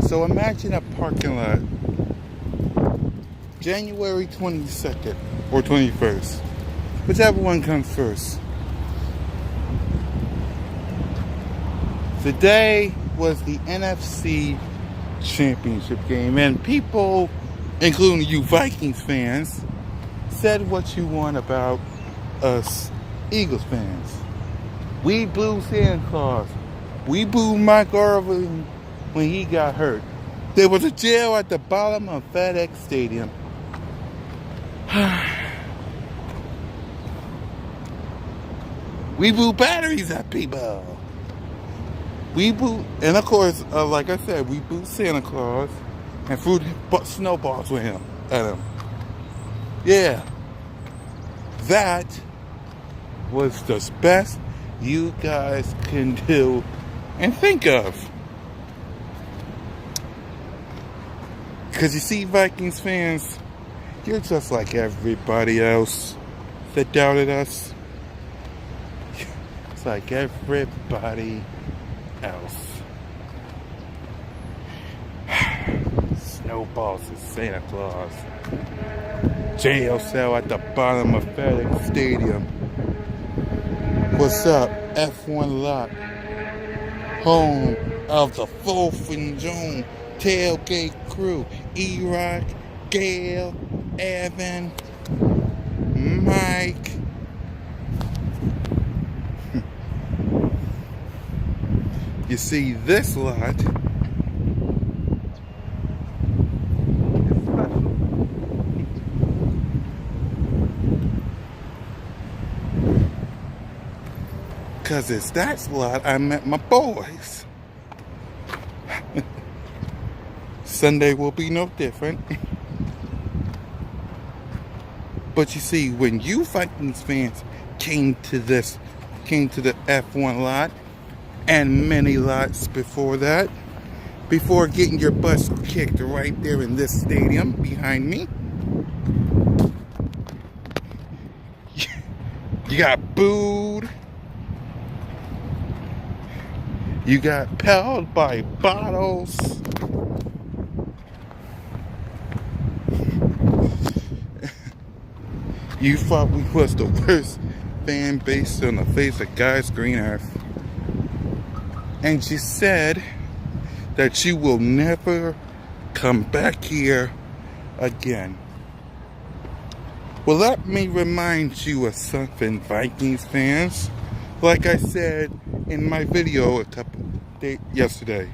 So imagine a parking lot, January 22nd or 21st, whichever one comes first. Today was the NFC Championship game, and people, including you Vikings fans, said what you want about us Eagles fans. We booed Santa Claus. We booed Mike Irvin when he got hurt. There was a jail at the bottom of FedEx Stadium. We booed batteries at people. We booed, and of course, like I said, we booed Santa Claus and threw snowballs with him at him. Yeah, that was the best you guys can do and think of. Because you see, Vikings fans, you're just like everybody else that doubted us. It's like everybody else. Snowballs and Santa Claus. Jail cell at the bottom of FedEx Stadium. What's up, F1 lot? Home of the 4th and June tailgate crew. E-Rock, Gail, Evan, Mike. You see, this lot is special. Because it's that lot I met my boys. Sunday will be no different. But you see, when you Vikings fans came to the F1 lot, and many lots before that, before getting your butts kicked right there in this stadium behind me, you got booed, you got pelted by bottles, you thought we was the worst fan base on the face of God's green earth. And she said that you will never come back here again. Well, let me remind you of something, Vikings fans. Like I said in my video yesterday.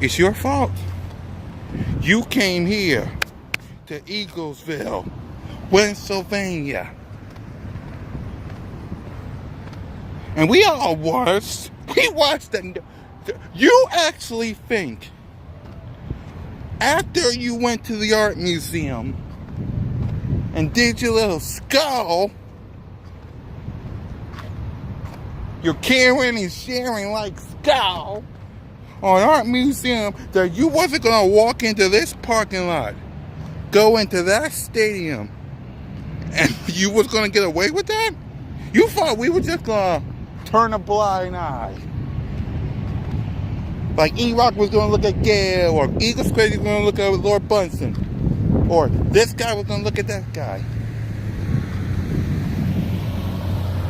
It's your fault. You came here to Eaglesville, Pennsylvania. And we watched them. You actually think, after you went to the art museum and did your little skull, you're carrying and sharing like skull on art museum, that you wasn't gonna walk into this parking lot, go into that stadium, and you was gonna get away with that? You thought we were just gonna turn a blind eye. Like E-Rock was going to look at Gail, or Eagles Crazy was going to look at Lord Bunsen, or this guy was going to look at that guy.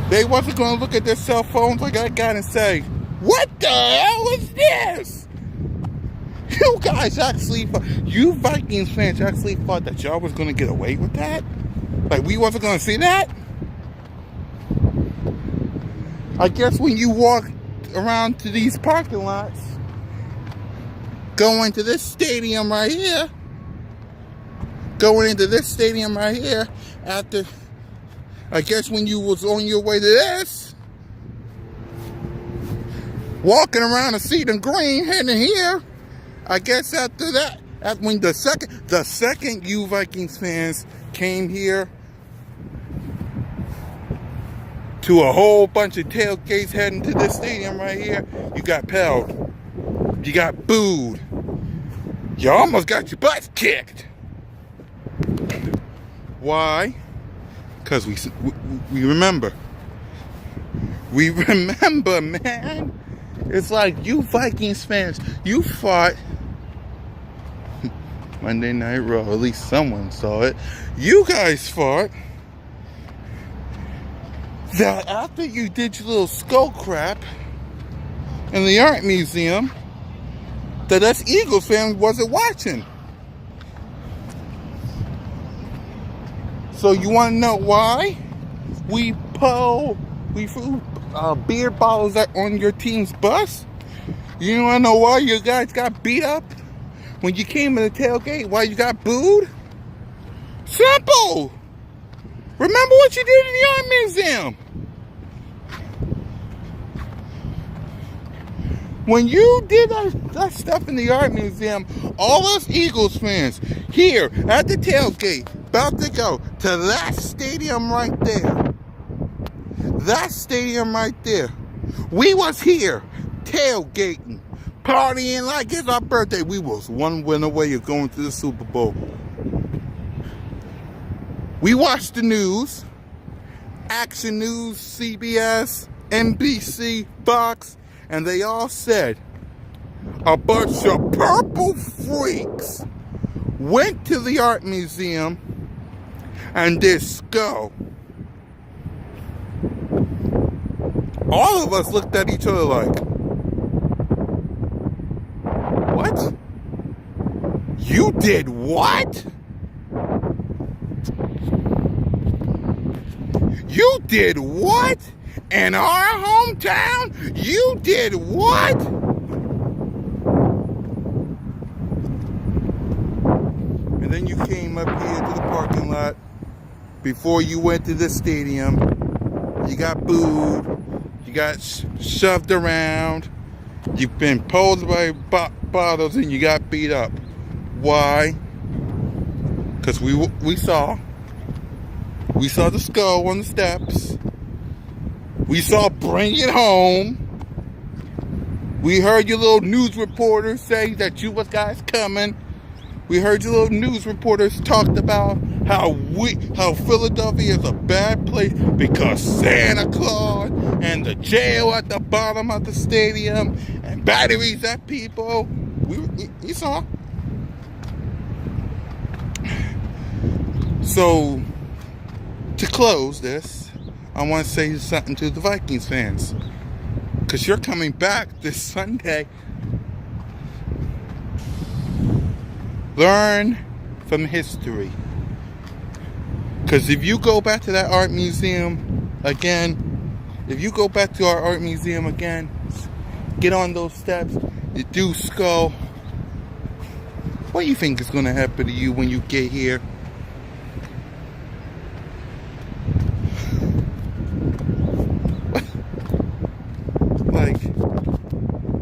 They wasn't going to look at their cell phones like that guy and say, "What the hell is this?" You guys actually, you Vikings fans actually thought that y'all was going to get away with that? Like we wasn't going to see that? I guess when you walk around to these parking lots, going to this stadium right here, after, I guess when you was on your way to this, walking around the Seaton Green heading here, I guess after that, when the second you Vikings fans came here, to a whole bunch of tailgates heading to this stadium right here, you got pelled. You got booed. You almost got your butts kicked. Why? Because we remember, We remember, man. It's like you Vikings fans, you fought Monday Night Raw. At least someone saw it. You guys fought that after you did your little skull crap in the art museum, that us Eagles fans wasn't watching. So you want to know why we threw beer bottles on your team's bus? You want to know why you guys got beat up when you came to the tailgate? Why you got booed? Simple. Remember what you did in the art museum. When you did that stuff in the art museum, all us Eagles fans here at the tailgate, about to go to that stadium right there. That stadium right there. We was here tailgating, partying like it's our birthday. We was one win away of going to the Super Bowl. We watched the news, Action News, CBS, NBC, Fox, and they all said a bunch of purple freaks went to the art museum and did skull. All of us looked at each other like, what? You did what? You did what? In our hometown? You did what? And then you came up here to the parking lot before you went to the stadium. You got booed. You got shoved around. You've been pulled by bottles and you got beat up. Why? Because we saw the skull on the steps. We saw Bring It Home. We heard your little news reporters say that you guys coming. We heard your little news reporters talked about how Philadelphia is a bad place because Santa Claus and the jail at the bottom of the stadium and batteries at people. We saw. So, to close this, I want to say something to the Vikings fans. Because you're coming back this Sunday. Learn from history. Because if you go back to that art museum again, get on those steps, you do skull, what do you think is going to happen to you when you get here? Like,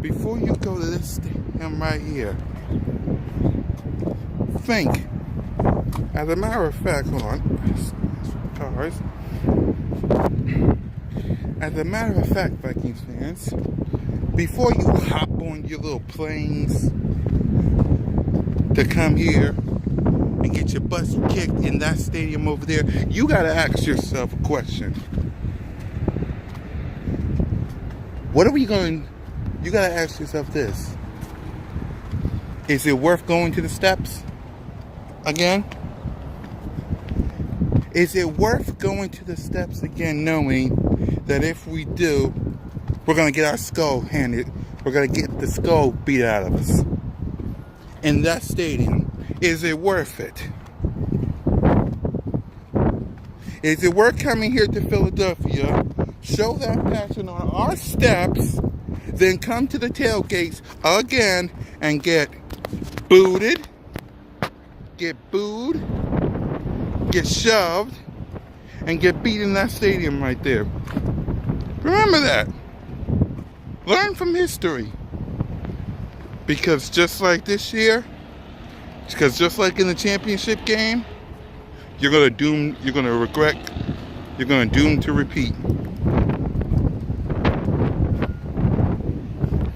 before you go to this stadium right here, think. As a matter of fact, hold on. Cars. As a matter of fact, Vikings fans, before you hop on your little planes to come here and get your butts kicked in that stadium over there, you gotta ask yourself a question. You gotta ask yourself this. Is it worth going to the steps again? Is it worth going to the steps again knowing that if we do, we're gonna get our skull handed, we're gonna get the skull beat out of us in that stadium? Is it worth it? Is it worth coming here to Philadelphia, show that passion on our steps, then come to the tailgates again and get booted, get booed, get shoved, and get beat in that stadium right there? Remember that. Learn from history. Because just like this year, because just like in the championship game, you're gonna doom to repeat.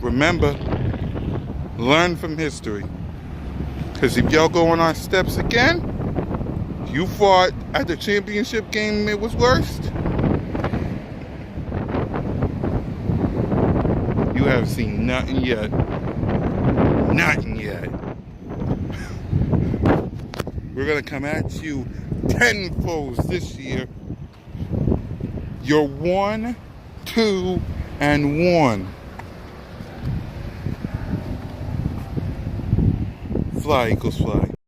Remember, learn from history. Because if y'all go on our steps again, you fought at the championship game, it was worst. You haven't seen nothing yet. Nothing yet. We're gonna come at you tenfold this year. You're 1, 2, and 1. Fly, Eagles, fly.